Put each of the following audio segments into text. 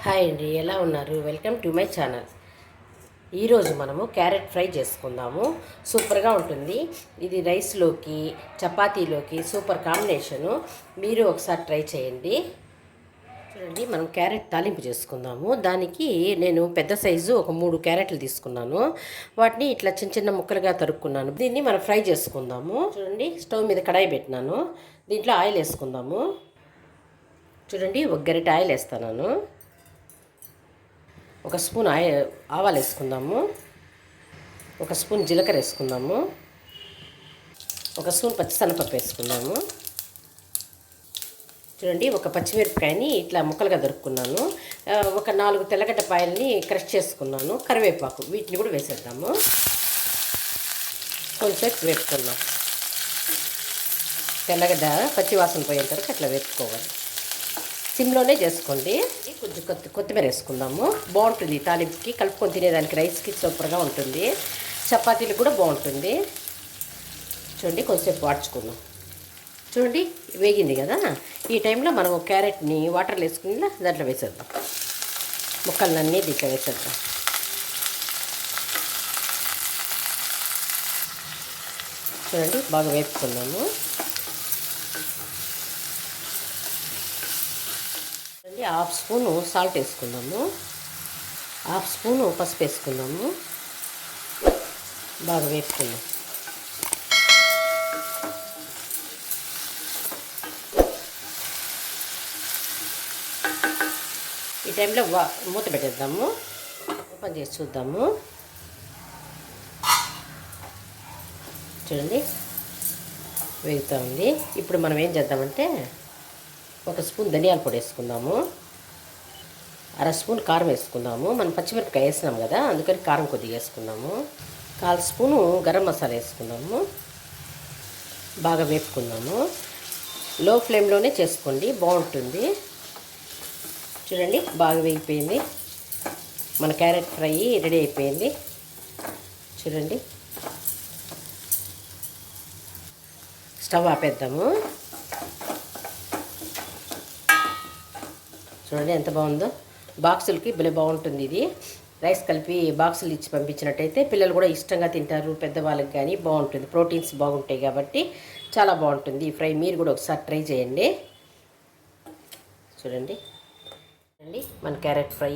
Hi అండి, ఎలా ఉన్నారు? Welcome to my channel. ఈరోజు మనము క్యారెట్ ఫ్రై చేసుకుందాము. సూపర్గా ఉంటుంది. ఇది రైస్లోకి, చపాతీలోకి సూపర్ కాంబినేషను. మీరు ఒకసారి ట్రై చేయండి. చూడండి, మనం క్యారెట్ తాలింపు చేసుకుందాము. దానికి నేను పెద్ద సైజు ఒక 3 క్యారెట్లు తీసుకున్నాను. వాటిని ఇట్లా చిన్న చిన్న ముక్కలుగా తరుక్కున్నాను. దీన్ని మనం ఫ్రై చేసుకుందాము. చూడండి, స్టవ్ మీద కడాయి పెట్టినాను. దీంట్లో ఆయిల్ వేసుకుందాము. చూడండి, ఒక గరిటె ఆయిల్ వేస్తాను. ఒక స్పూన్ ఆవాలు వేసుకుందాము. ఒక స్పూన్ జీలకర్ర వేసుకుందాము. ఒక స్పూన్ పచ్చిశనగపప్పు వేసుకుందాము. చూడండి, ఒక పచ్చిమిరపకాయని ఇట్లా ముక్కలుగా దొరుకున్నాను. ఒక 4 తెల్లగడ్డ పాయల్ని క్రష్ చేసుకున్నాను. కరివేపాకు, వీటిని కూడా వేసేద్దాము. కొంచెంసేపు వేపుకుందాం. తెల్లగడ్డ పచ్చివాసన పోయేంత వరకు అట్లా వేపుకోవాలి. సిమ్లోనే చేసుకోండి. కొంచెం కొత్తిమీర వేసుకుందాము. బాగుంటుంది తాలింపుకి, కలుపుకొని తినేదానికి, రైస్కి సూపర్గా ఉంటుంది. చపాతీలకు కూడా బాగుంటుంది. చూడండి, కొంచెంసేపు వాడ్చుకుందాం. చూడండి, వేగింది కదా. ఈ టైంలో మనం క్యారెట్ని వాటర్లో వేసుకుని దాంట్లో వేసేద్దాం. ముక్కలన్నీ దీంట్లో వేసేద్దాం. చూడండి, బాగా వేపుకుందాము. హాఫ్ స్పూను సాల్ట్ వేసుకుందాము. హాఫ్ స్పూను పసుపు వేసుకుందాము. బాగా వేపుకుందాం. ఈ టైంలో మూత పెట్టేద్దాము. ఓపెన్ చేసి చూద్దాము. చూడండి, వేగుతూ ఉంది. ఇప్పుడు మనం ఏం చేద్దామంటే ఒక స్పూన్ ధనియాల పొడి వేసుకుందాము. అర స్పూన్ కారం వేసుకుందాము. మనం పచ్చిమిరపకాయ వేసినాం కదా, అందుకని కారం కొద్దిగా వేసుకుందాము. 1/4 స్పూను గరం మసాలా వేసుకుందాము. బాగా వేపుకుందాము. లో ఫ్లేమ్లోనే చేసుకోండి, బాగుంటుంది. చూడండి, బాగా వేగిపోయింది. మన క్యారెట్ ఫ్రై రెడీ అయిపోయింది. చూడండి, స్టవ్ ఆపేద్దాము. చూడండి ఎంత బాగుందో. బాక్సులకి భలే బాగుంటుంది ఇది. రైస్ కలిపి బాక్సులు ఇచ్చి పంపించినట్టయితే పిల్లలు కూడా ఇష్టంగా తింటారు. పెద్దవాళ్ళకి కానీ బాగుంటుంది. ప్రోటీన్స్ బాగుంటాయి కాబట్టి చాలా బాగుంటుంది ఈ ఫ్రై. మీరు కూడా ఒకసారి ట్రై చేయండి. చూడండి మన క్యారెట్ ఫ్రై.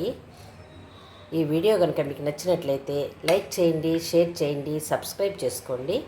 ఈ వీడియో కనుక మీకు నచ్చినట్లయితే లైక్ చేయండి, షేర్ చేయండి, సబ్స్క్రైబ్ చేసుకోండి.